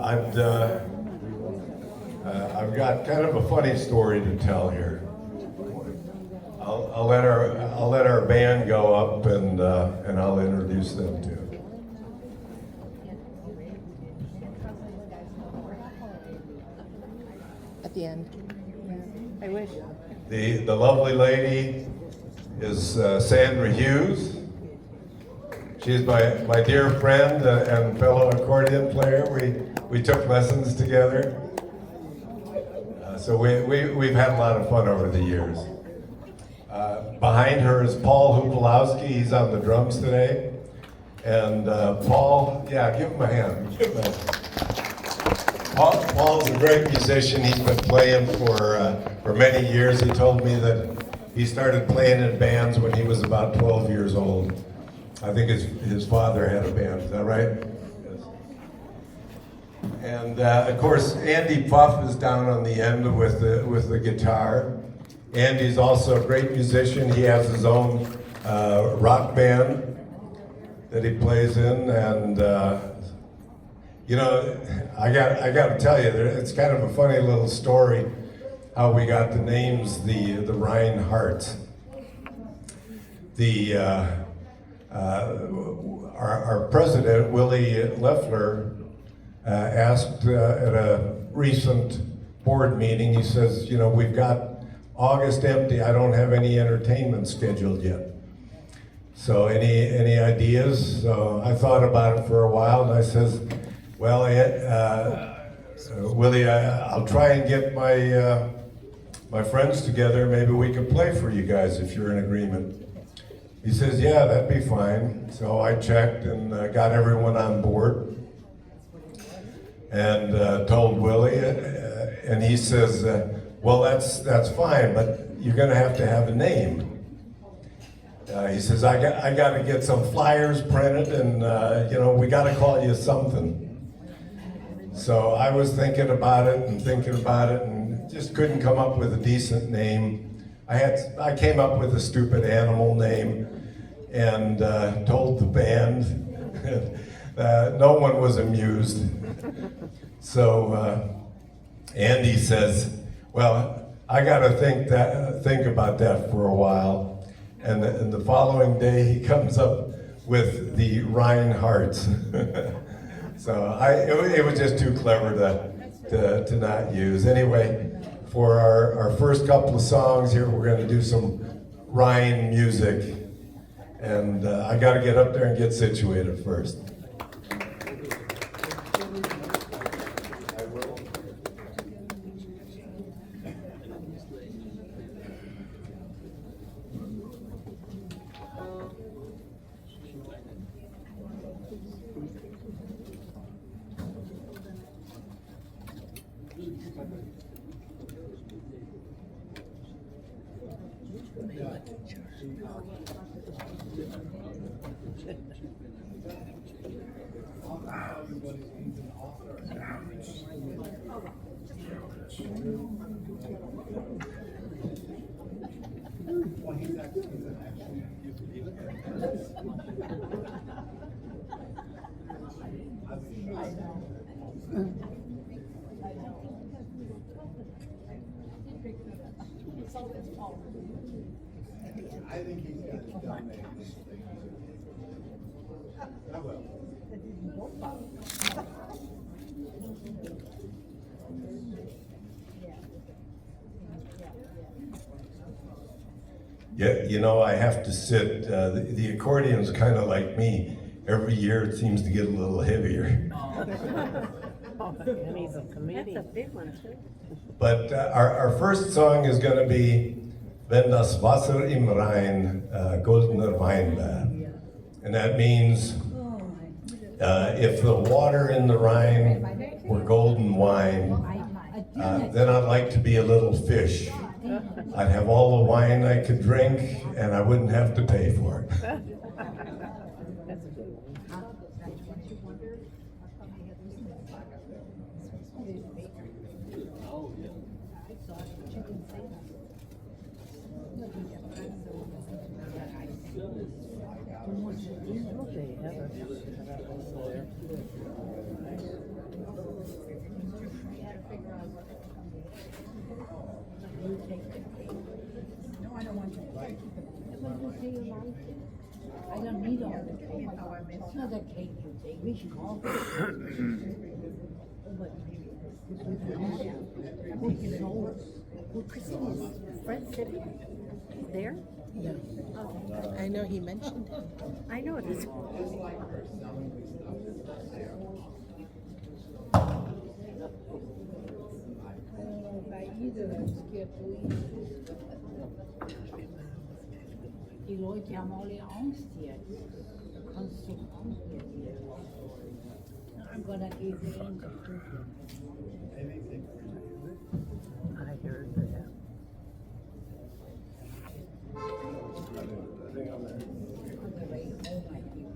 I've got kind of a funny story to tell here. I'll let our band go up and I'll introduce them too. At the end. I wish. The lovely lady is Sandra Hughes. She's my dear friend and fellow accordion player. We took lessons together. So we've had a lot of fun over the years. Behind her is Paul Hupalowski. He's on the drums today. And Paul, yeah, give him a hand. Give him a hand. Paul's a great musician. He's been playing for many years. He told me that he started playing in bands when he was about 12 years old. I think his father had a band. Is that right? Yes. And of course, Andy Puff is down on the end with the guitar. Andy's also a great musician. He has his own rock band that he plays in, and you know, I got to tell you, it's kind of a funny little story how we got the names the Rhine Hearts. Our president, Willie Leffler, asked at a recent board meeting, he says, you know, we've got August empty, I don't have any entertainment scheduled yet. So any ideas? So I thought about it for a while and I says, well, Willie, I'll try and get my friends together, maybe we can play for you guys if you're in agreement. He says, yeah, that'd be fine. So I checked and got everyone on board and told Willie, and he says, well, that's fine, but you're gonna have to have a name. He says, I got to get some flyers printed and you know, we got to call you something. So I was thinking about it and just couldn't come up with a decent name. I came up with a stupid animal name and told the band. No one was amused. So Andy says, well, I got to think about that for a while. And the following day he comes up with the Rhine Hearts. So it was just too clever to not use. Anyway, for our first couple of songs here, we're going to do some Rhine music. And I got to get up there and get situated first. I think he's got a dumb name. I will. Yeah, you know, I have to sit. The accordion's kind of like me. Every year it seems to get a little heavier. And he's a comedian. That's a big one, too. But our first song is going to be Wenn das Wasser im Rhein goldener Wein wär. And that means if the water in the Rhine were golden wine, then I'd like to be a little fish. I'd have all the wine I could drink and I wouldn't have to pay for it. say you like it. I don't need all the cake. It's not a cake you take. We should call it. But Christina's friend sitting there? yeah. I know he mentioned it. I know it is. Die Leute haben alle Angst jetzt. Du kannst so Angst hier. I'm gonna give in the food. I heard that. On the way home, I give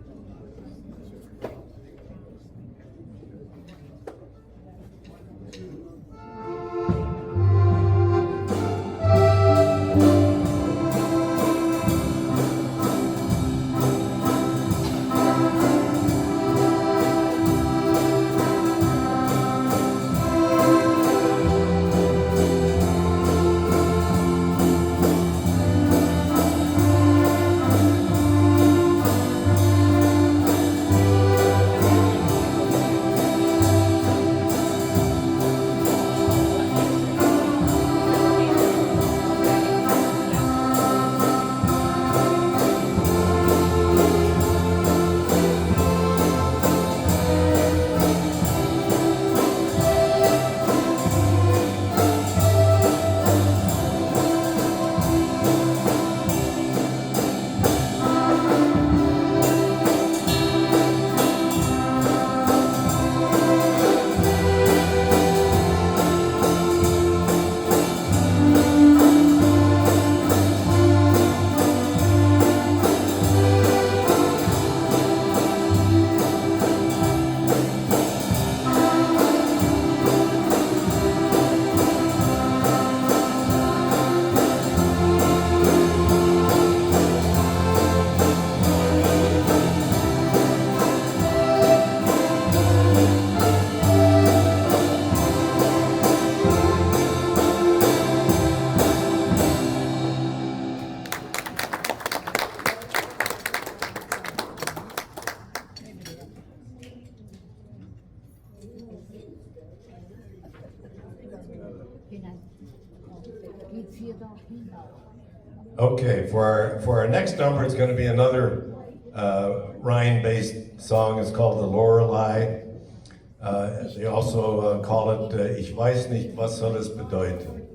geht's hier doch hin. Okay, for our next number, it's going to be another Rhine-based song. It's called The Lorelei. They also call it Ich weiß nicht, was soll es bedeuten.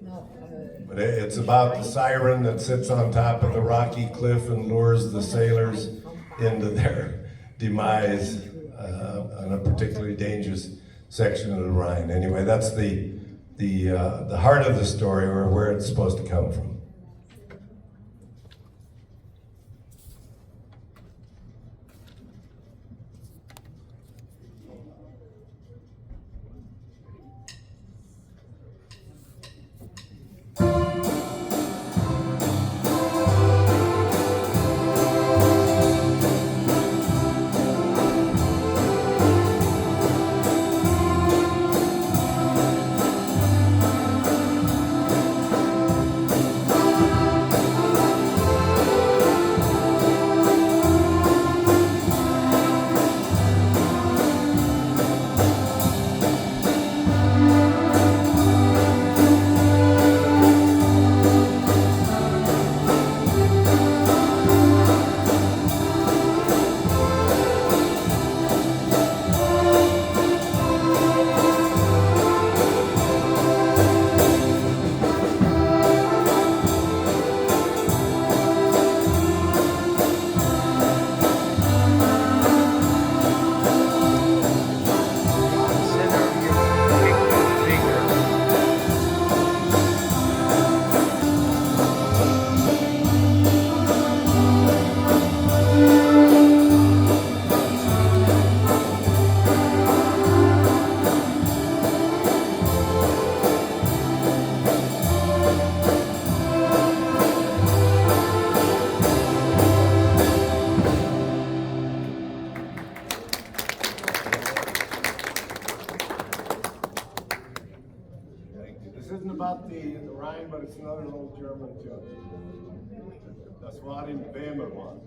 But it's about the siren that sits on top of the rocky cliff and lures the sailors into their demise on a particularly dangerous section of the Rhine. Anyway, that's the heart of the story, or where it's supposed to come from. This isn't about the Rhine, but it's another little German tune. Das war in Böhmermann.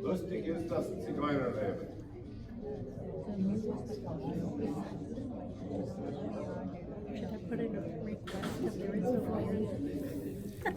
Lustig ist das Zigeunerleben. Should I put in a request if there is no fire?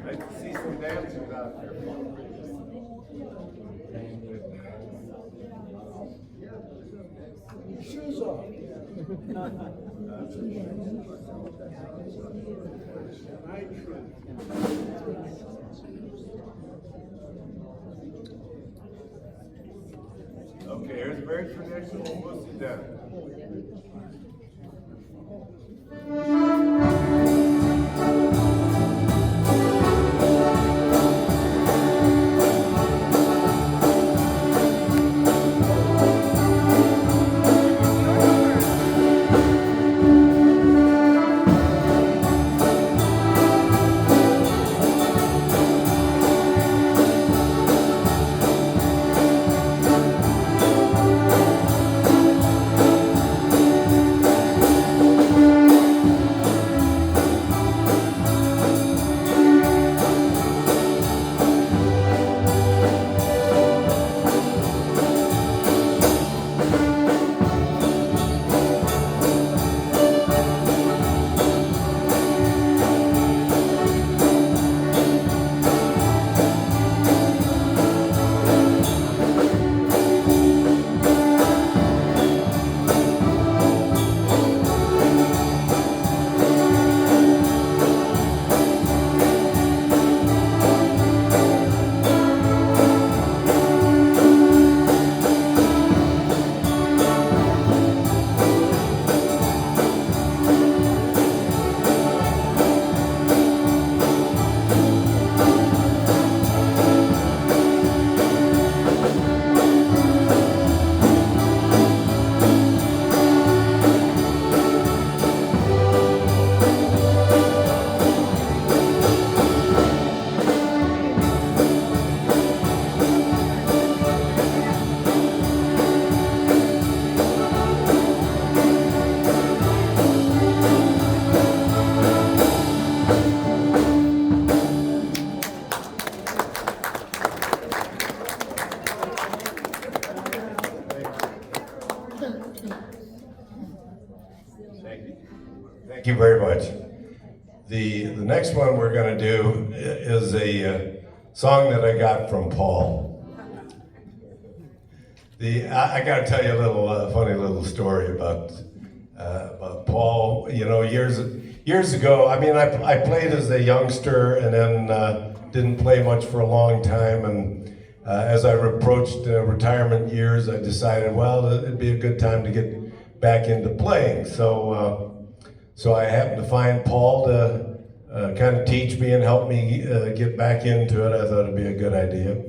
Nice to see some dancers out there. Shoes off. Okay, here's a very traditional wussy dance. much. The next one we're going to do is a song that I got from Paul. I got to tell you a little funny little story about Paul. You know, years ago. I mean, I played as a youngster and then didn't play much for a long time. And as I approached retirement years, I decided, well, it'd be a good time to get back into playing. So I happened to find Paul to kind of teach me and help me get back into it. I thought it'd be a good idea.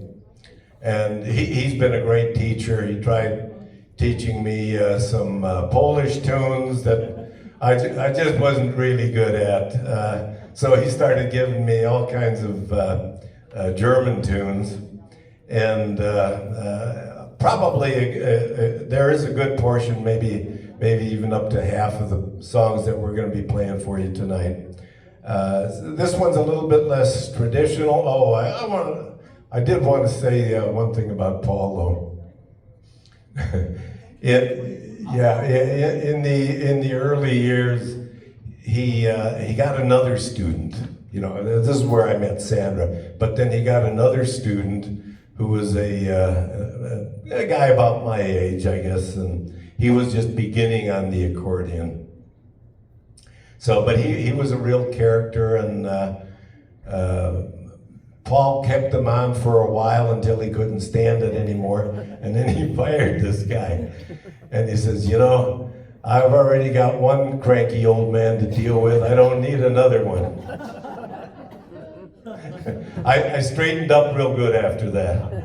And he's been a great teacher. He tried teaching me some Polish tunes that I just wasn't really good at. So he started giving me all kinds of German tunes. And probably there is a good portion, maybe even up to half of the songs that we're going to be playing for you tonight. This one's a little bit less traditional. Oh, I did want to say one thing about Paul, though. In the early years, he got another student. You know, this is where I met Sandra. But then he got another student who was a guy about my age, I guess, and he was just beginning on the accordion. So, but he was a real character, and Paul kept him on for a while until he couldn't stand it anymore, and then he fired this guy. And he says, you know, I've already got one cranky old man to deal with. I don't need another one. I straightened up real good after that.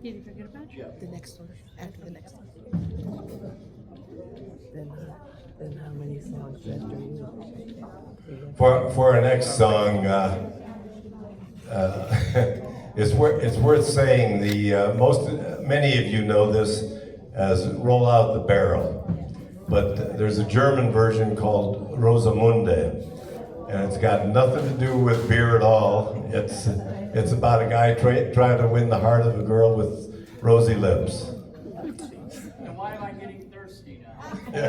Did you forget about you? The next one, after the next one. Then how many songs after you? For our next song, it's worth saying many of you know this as "Roll Out the Barrel," but there's a German version called Rosamunde, and it's got nothing to do with beer at all. It's about a guy trying to win the heart of a girl with rosy lips. And why am I getting thirsty now?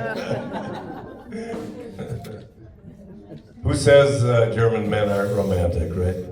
Who says German men aren't romantic, right?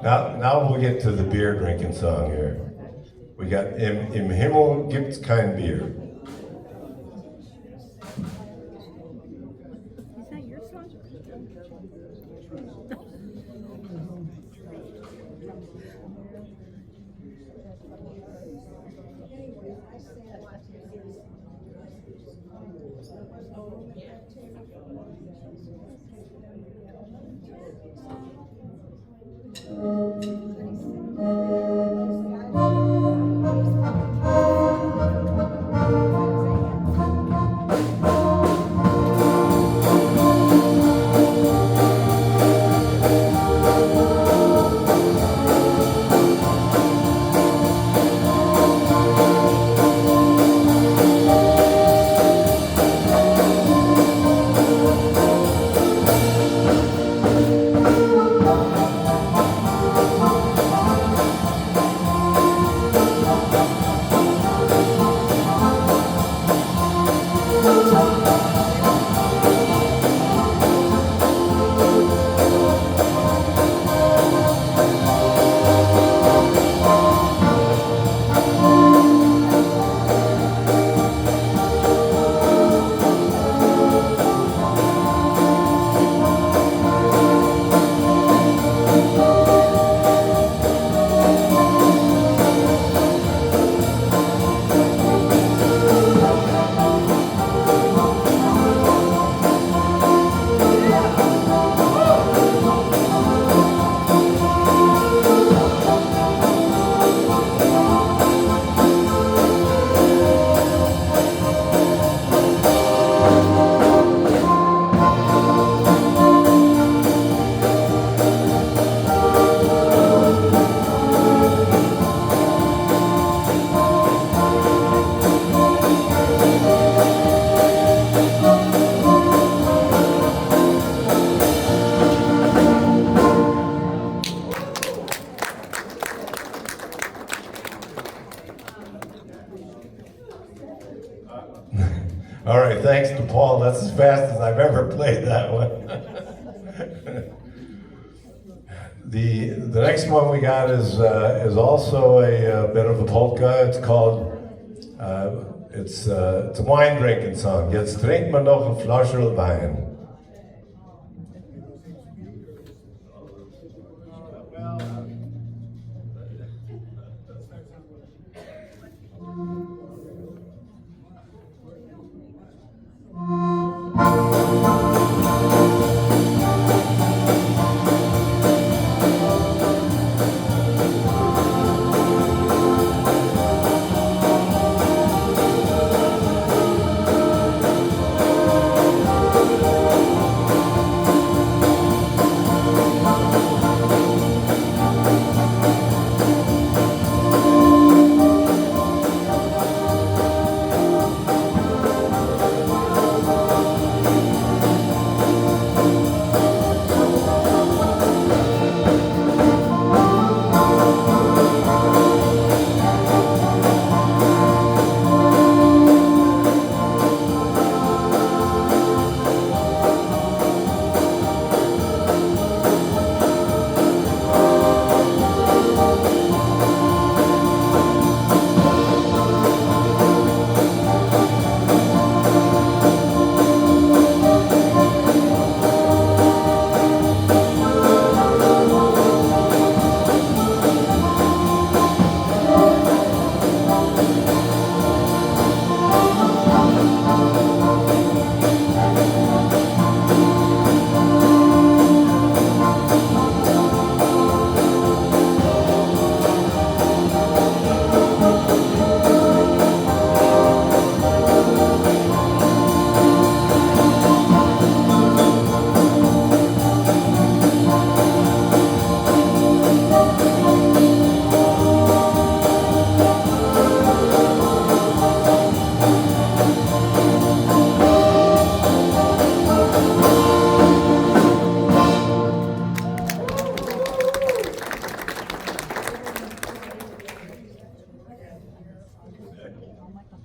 Now we'll get to the beer drinking song here. We got Im Himmel gibt's kein Bier. Is that your song? All right, thanks to Paul. That's as fast as I've ever played that one. The next one we got is also a bit of a polka. It's called it's a wine drinking song. Jetzt trinkt man noch ein Flascherl Wein.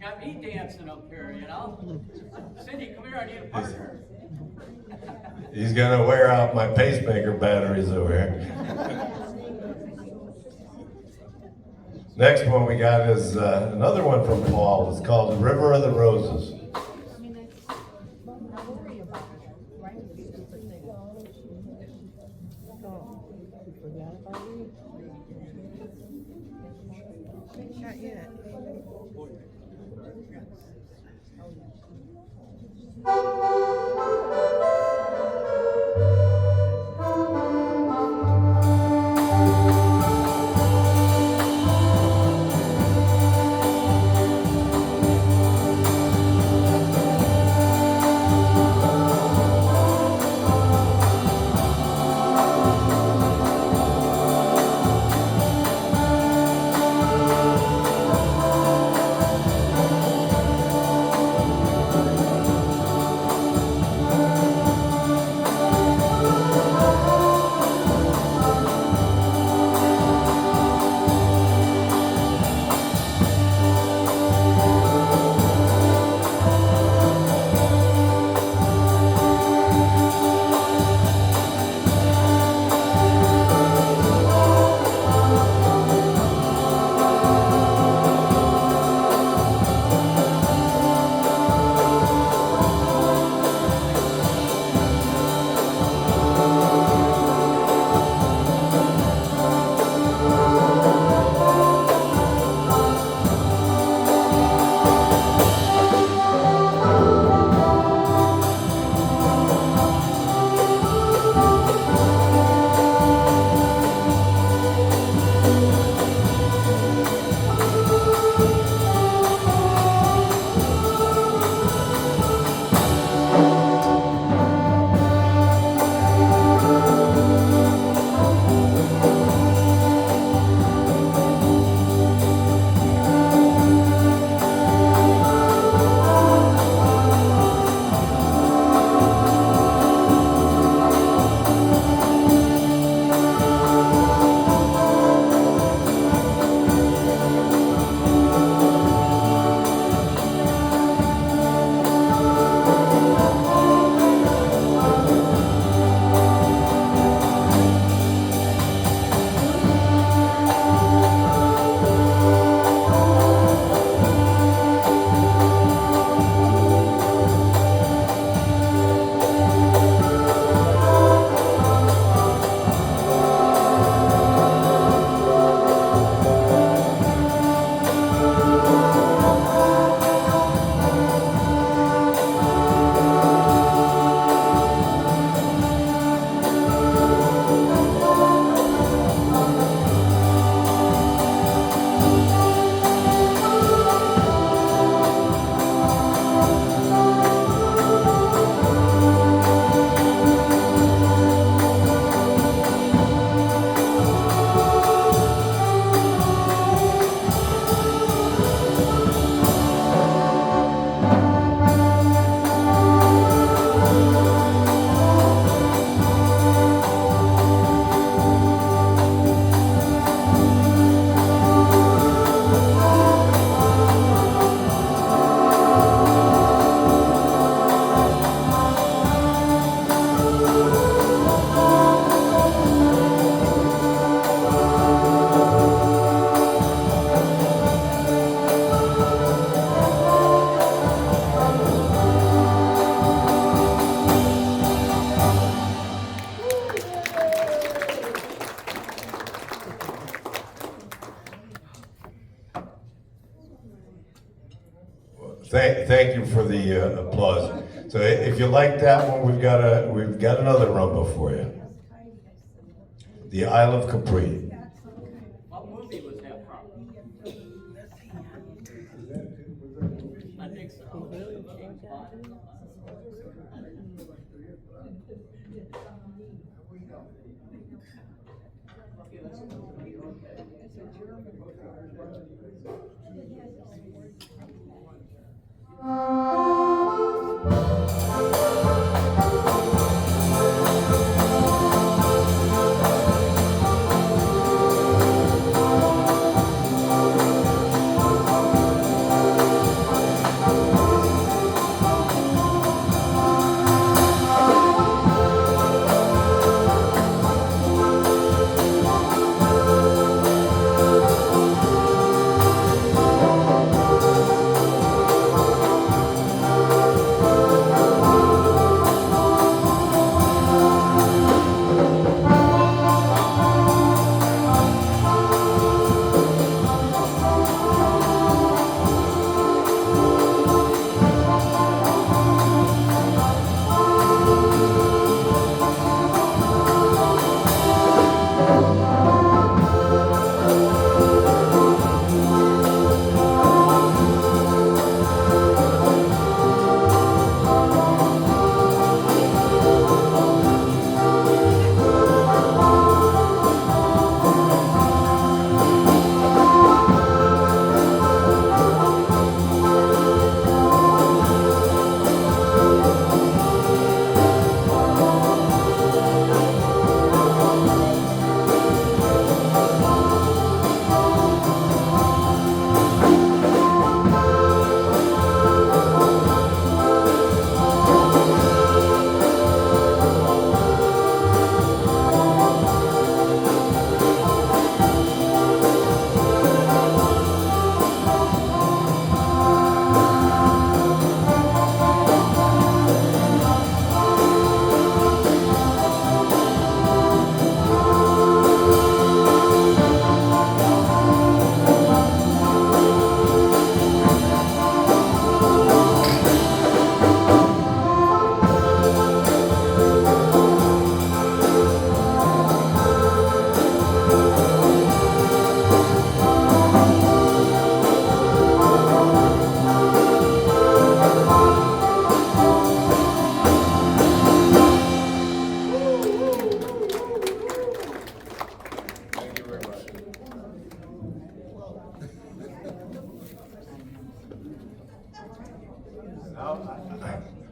Got me dancing up here, you know? Cindy, come here, I need a partner. He's gonna wear out my pacemaker batteries over here. Next one we got is another one from Paul. It's called River of the Roses. Not yet. Thank you for the applause. So if you like that one, we've got another rumba for you. The Isle of Capri. What movie was that from? I think so. James Bond.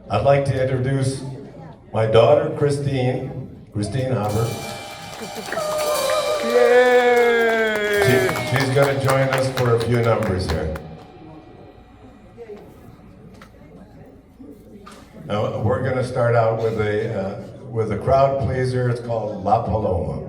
I'd like to introduce my daughter, Christine Haber. She's going to join us for a few numbers here. Now, we're going to start out with a crowd pleaser. It's called La Paloma.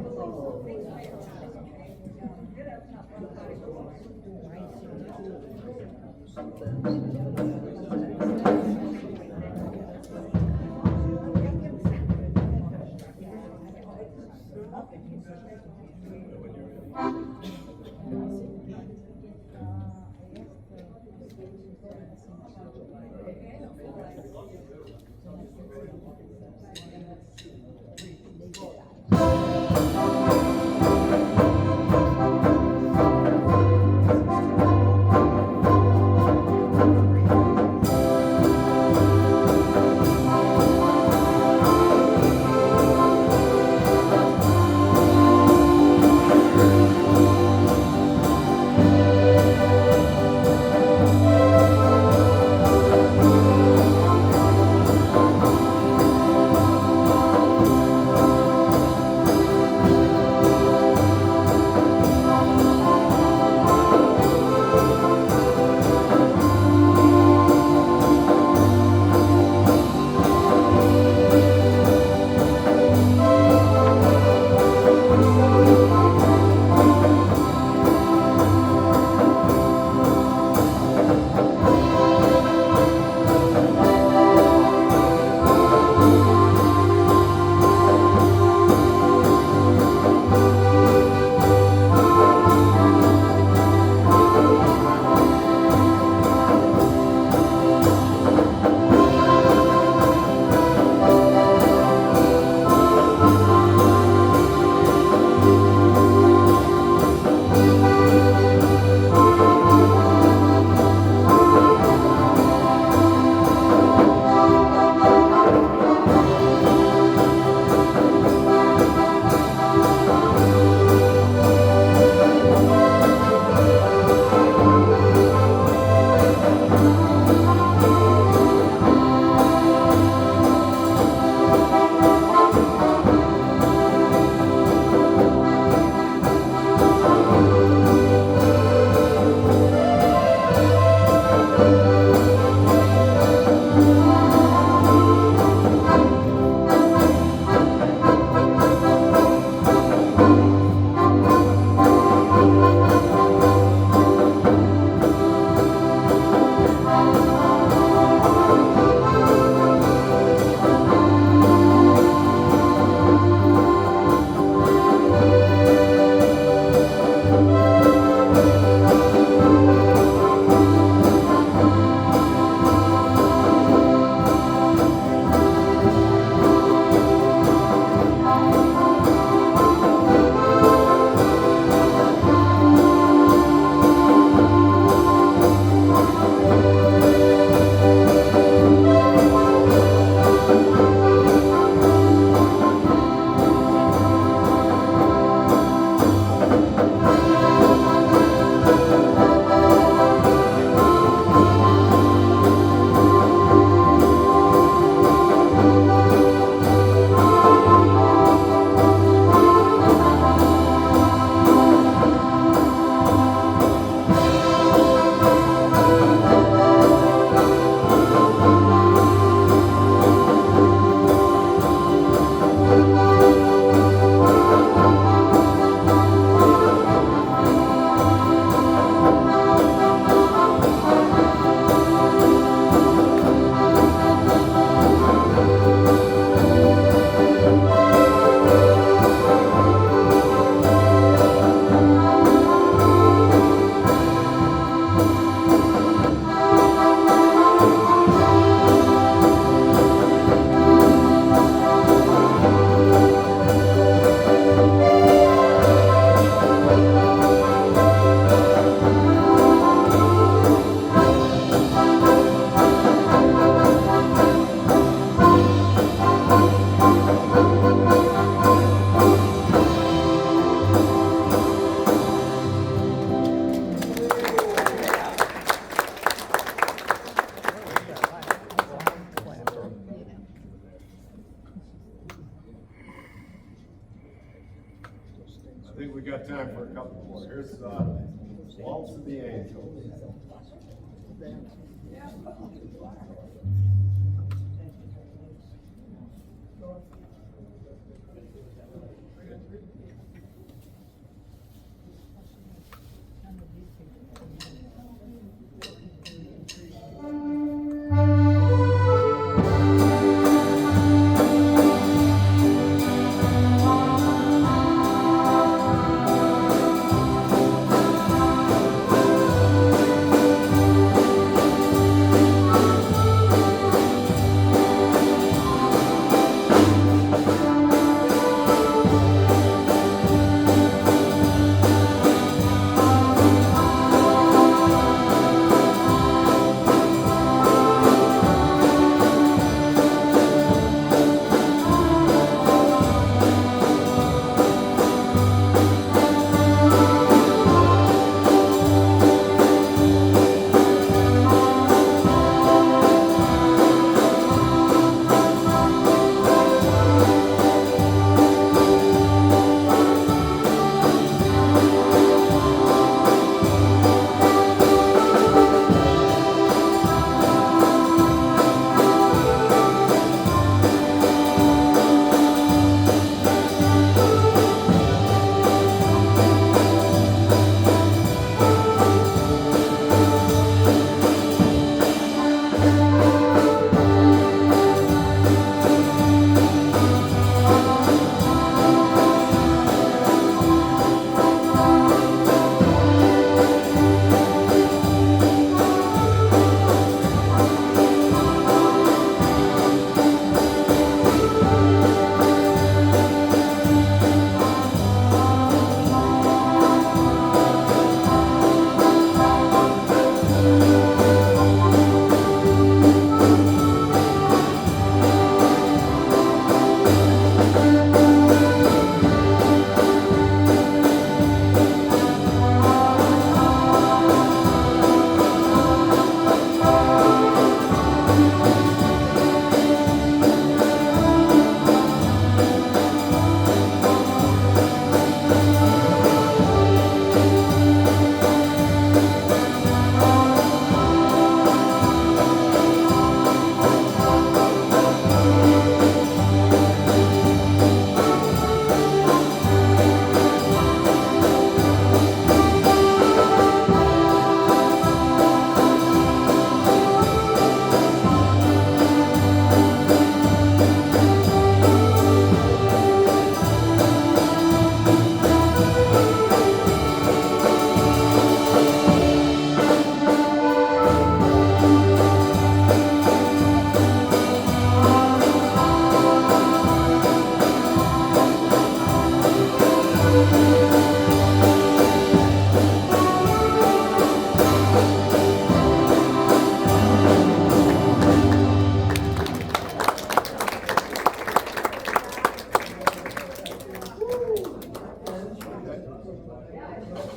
is Waltz of the Angels.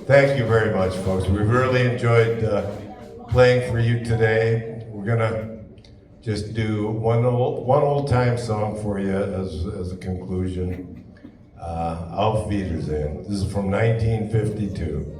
Thank you very much, folks. We've really enjoyed playing for you today. We're gonna just do one old time song for you as a conclusion. Auf Wiedersehen. This is from 1952.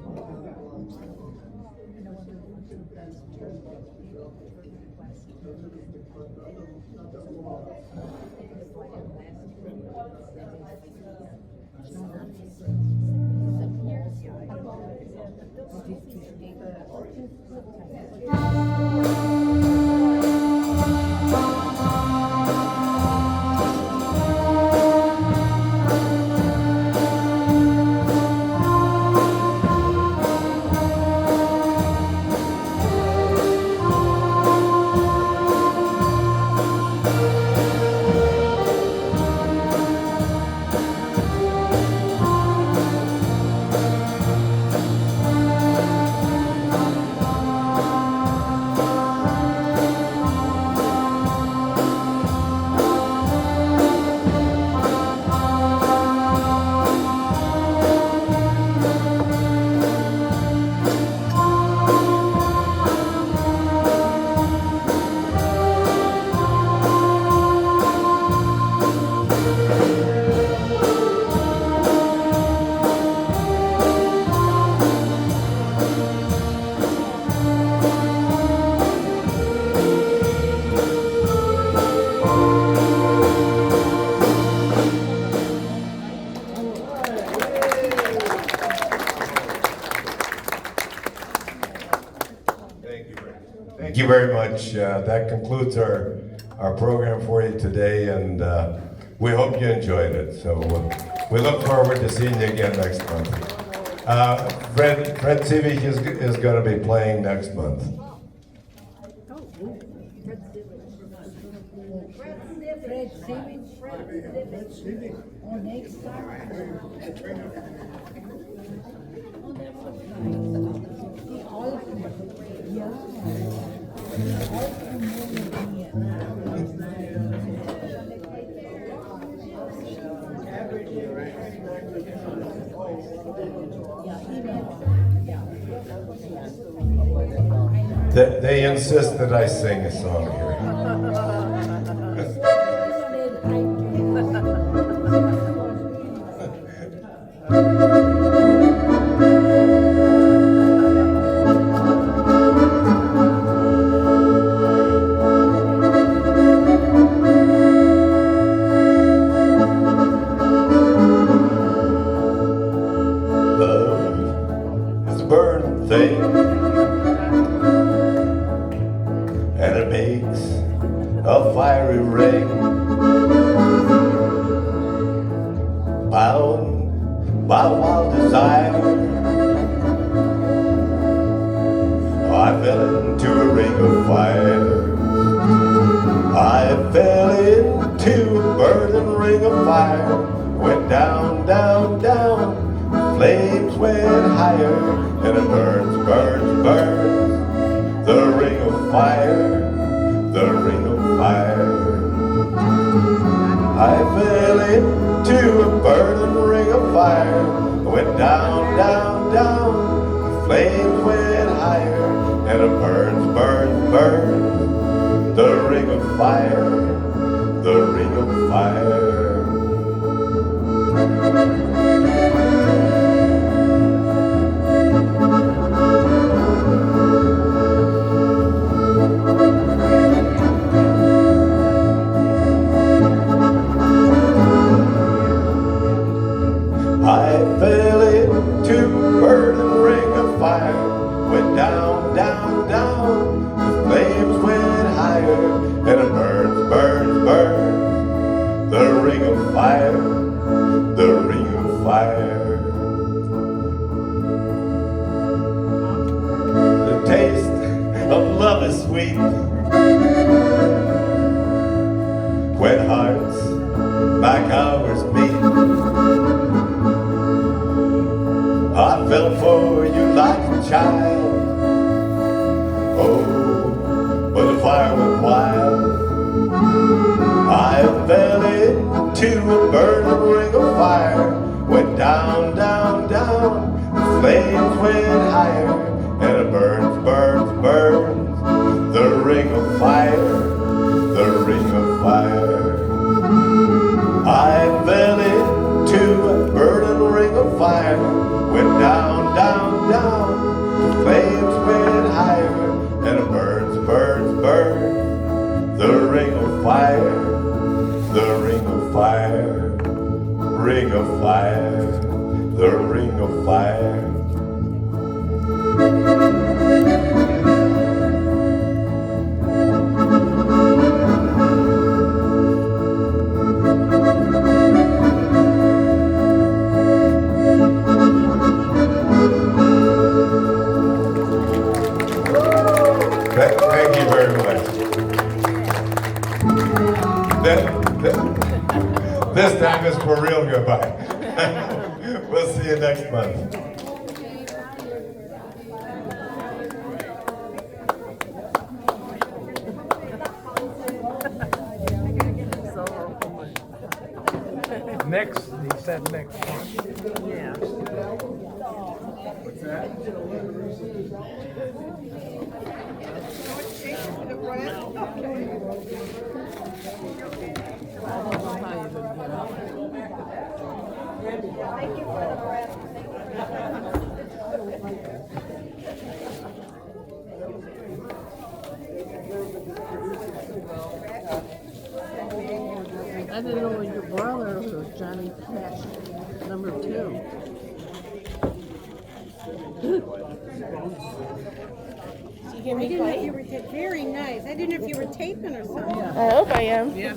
Thank you very much. That concludes our program for you today, and we hope you enjoyed it. So we look forward to seeing you again next month. Fred Civic is going to be playing next month. Fred Civic. Oh, next time. Oh, that was nice. Die Alpen. Ja. Die Alpen wohnen hier. They insist that I sing a song here. Love is a burning thing, and it makes a fiery ring, bound by wild desire. I fell into a ring of fire. I fell into a burning ring of fire. Went down, down, down. Flames went higher, and it burns, burns, burns. The ring of fire, the ring of fire. I fell into a burning ring of fire. Went down, down, down. Flames went higher, and it burns, burns, burns. The ring of fire, the ring of fire. I fell into a burning ring of fire. Went down, down, down. The flames went higher, and it burns, burns, burns. The ring of fire, the ring of fire. The taste of love is sweet when hearts like ours meet. I fell for you like a child. Oh, but the fire went wild. I fell into a burning ring of fire. Went down, down, down. The flames went higher, and it burns, burns, burns. The ring of fire, the ring of fire. I fell into a burning ring of fire. Went down, down, down. The flames went higher, and it burns, burns, burns. The ring of fire, the ring of fire, ring of fire, the ring of fire. Thank you very much. This time is for real goodbye. We'll see you next month. Next, he said next month. Yeah. What's that? Thank you for the breath. I didn't know your brother was Johnny Cash, number 2. I didn't know if you were very nice. I didn't know if you were taping or something. I hope I am. Yeah.